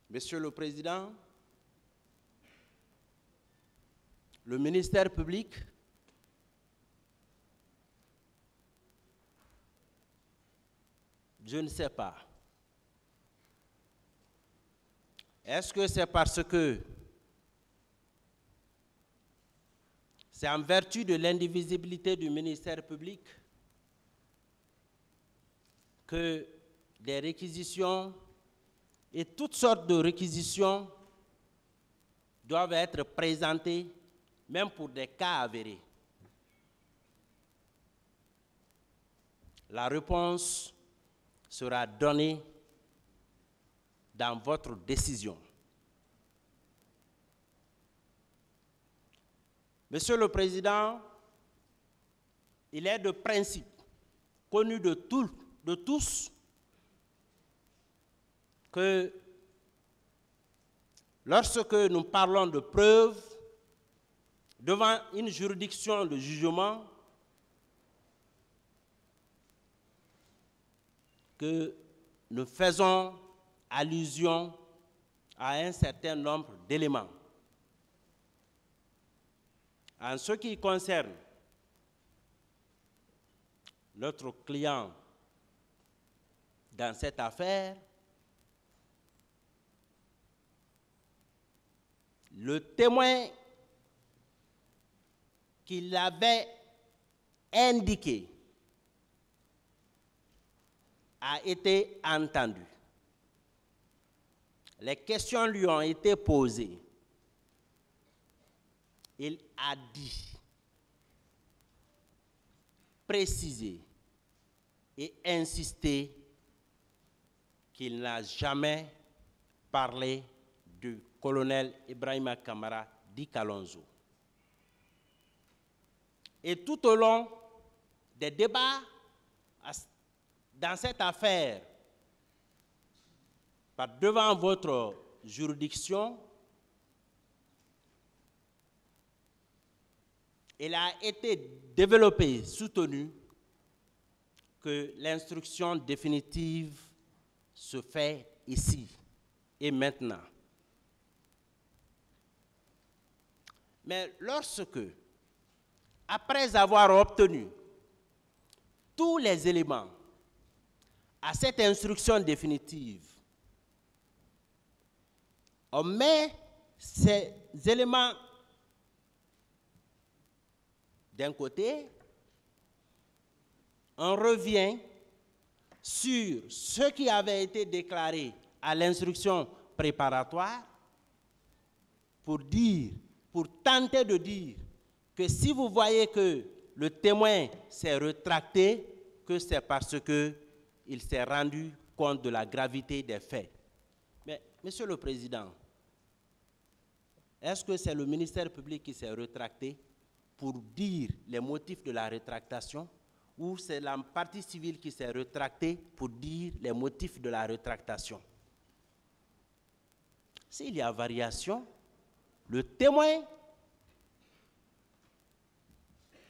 Monsieur le Président, le ministère public je ne sais pas. Est-ce que c'est parce que c'est en vertu de l'indivisibilité du ministère public que des réquisitions et toutes sortes de réquisitions doivent être présentées, même pour des cas avérés? La réponse sera donnée dans votre décision. Monsieur le Président, il est de principe connu de tous que lorsque nous parlons de preuves devant une juridiction de jugement, que nous faisons allusion à un certain nombre d'éléments. En ce qui concerne notre client dans cette affaire, le témoin qu'il avait indiqué a été entendu. Les questions lui ont été posées. Il a dit, précisé et insisté qu'il n'a jamais parlé du colonel Ibrahima Kamara dit Kalonzo. Et tout au long des débats dans cette affaire, devant votre juridiction, il a été développé, soutenu, que l'instruction définitive se fait ici et maintenant. Mais lorsque, après avoir obtenu tous les éléments à cette instruction définitive, on met ces éléments d'un côté, on revient sur ce qui avait été déclaré à l'instruction préparatoire pour tenter de dire que si vous voyez que le témoin s'est rétracté, que c'est parce qu'il s'est rendu compte de la gravité des faits. Mais, Monsieur le Président, est-ce que c'est le ministère public qui s'est rétracté pour dire les motifs de la rétractation, ou c'est la partie civile qui s'est rétractée pour dire les motifs de la rétractation? S'il y a variation, le témoin,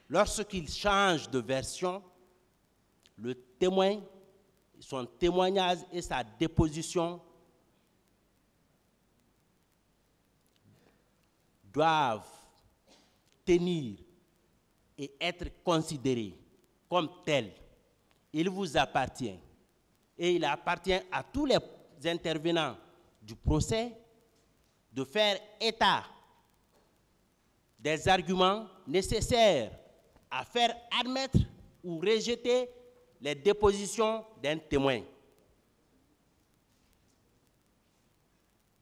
lorsqu'il change de version, le témoin, son témoignage et sa déposition doivent tenir et être considérés comme tels. Il vous appartient et il appartient à tous les intervenants du procès de faire état des arguments nécessaires à faire admettre ou rejeter les dépositions d'un témoin.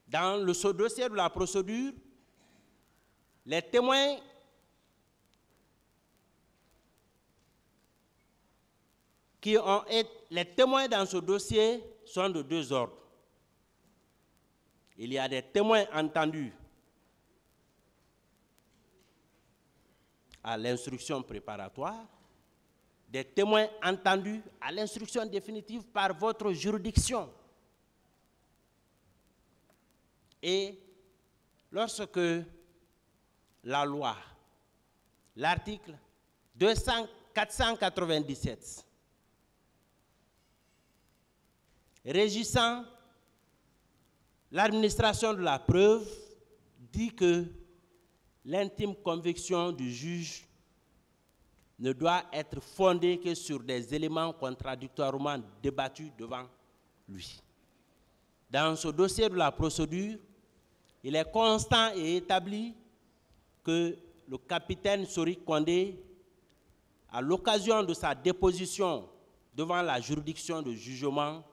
Dans ce dossier de la procédure, les témoins dans ce dossier sont de deux ordres. Il y a des témoins entendus à l'instruction préparatoire, des témoins entendus à l'instruction définitive par votre juridiction. Et lorsque la loi, l'article 497, régissant l'administration de la preuve dit que l'intime conviction du juge ne doit être fondée que sur des éléments contradictoirement débattus devant lui. Dans ce dossier de la procédure, il est constant et établi que le capitaine Sori Kondé, à l'occasion de sa déposition devant la juridiction de jugement,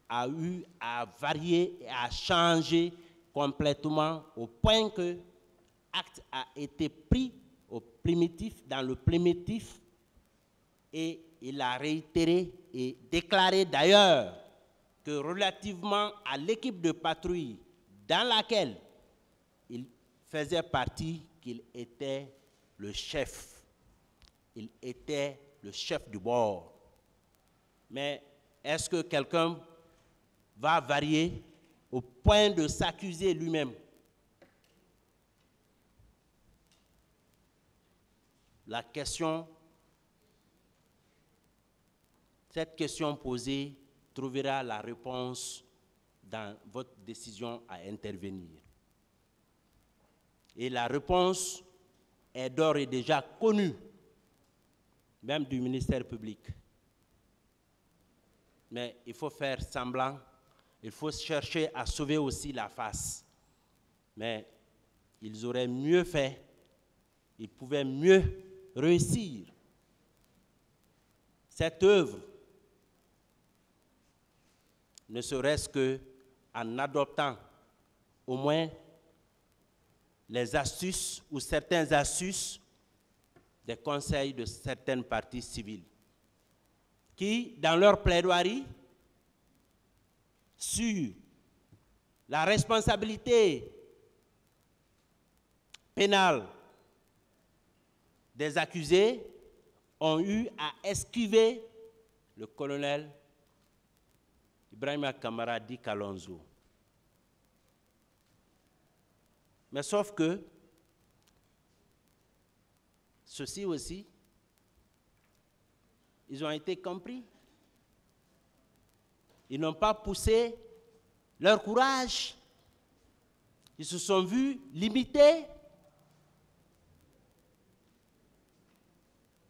a eu à varier et à changer complètement au point que acte a été pris dans le primitif, et il a réitéré et déclaré d'ailleurs que relativement à l'équipe de patrouille dans laquelle il faisait partie, qu'il était le chef. Il était le chef du bord. Mais est-ce que quelqu'un va varier au point de s'accuser lui-même? La question, cette question posée trouvera la réponse dans votre décision à intervenir. Et la réponse est d'ores et déjà connue, même du ministère public. Mais il faut faire semblant, il faut chercher à sauver aussi la face. Mais ils auraient mieux fait, ils pouvaient mieux réussir cette œuvre, ne serait-ce qu'en adoptant au moins les astuces ou certaines astuces des conseils de certaines parties civiles qui, dans leur plaidoirie sur la responsabilité pénale des accusés, ont eu à esquiver le colonel Ibrahima Kamara Di Kalonzo. Mais sauf que, ceux-ci aussi, ils ont été compris. Ils n'ont pas poussé leur courage. Ils se sont vus limités,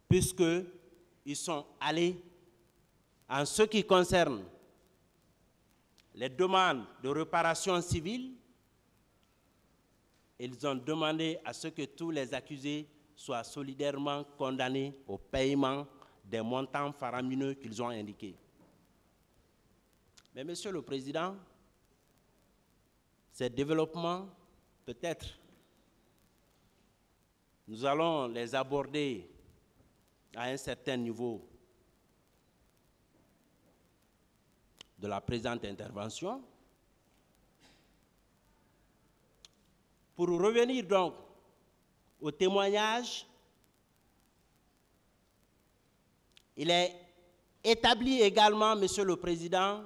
puisqu'ils sont allés, en ce qui concerne les demandes de réparation civile, ils ont demandé à ce que tous les accusés soient solidairement condamnés au paiement des montants faramineux qu'ils ont indiqués. Mais Monsieur le Président, ces développements, peut-être, nous allons les aborder à un certain niveau de la présente intervention. Pour revenir donc au témoignage, il est établi également, Monsieur le Président,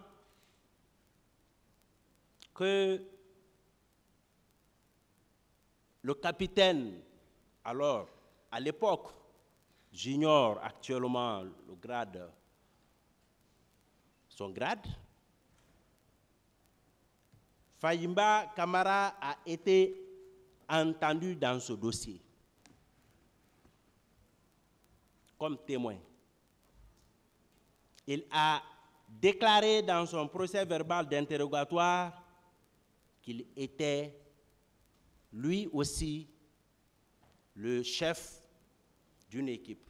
que le capitaine, alors, à l'époque, j'ignore actuellement le grade, son grade, Fahimba Kamara a été entendu dans ce dossier comme témoin. Il a déclaré dans son procès verbal d'interrogatoire qu'il était lui aussi le chef d'une équipe.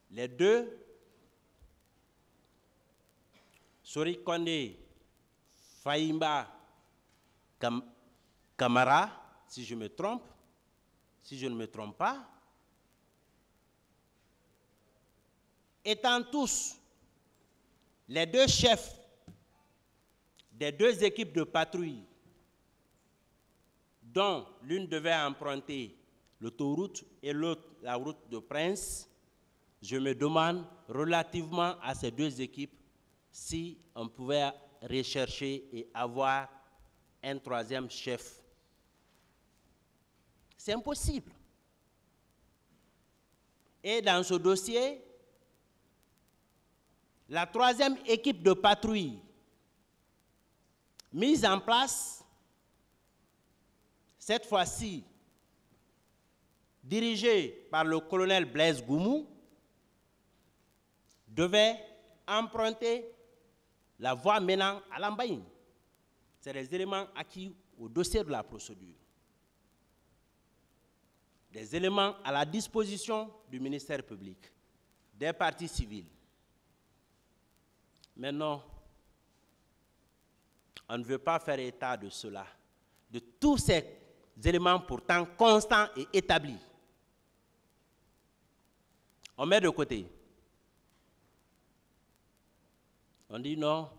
Les deux, Sori Kondé, Fahimba Kamara, si je me trompe, si je ne me trompe pas, étant tous les deux chefs des deux équipes de patrouille, dont l'une devait emprunter l'autoroute et l'autre la route de Prince, je me demande relativement à ces deux équipes si on pouvait rechercher et avoir un troisième chef. C'est impossible. Et dans ce dossier, La troisième équipe de patrouille mise en place, cette fois-ci dirigée par le colonel Blaise Goumou, devait emprunter la voie menant à Lambaye. C'est des éléments acquis au dossier de la procédure. Des éléments à la disposition du ministère public, des parties civiles. Mais non, on ne veut pas faire état de cela, de tous ces éléments pourtant constants et établis. On met de côté. On dit non,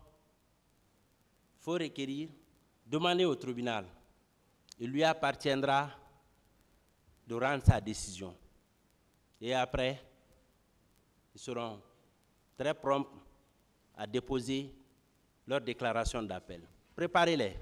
il faut requérir, demander au tribunal. Il lui appartiendra de rendre sa décision. Et après, ils seront très prompts à déposer leur déclaration d'appel. Préparez-les.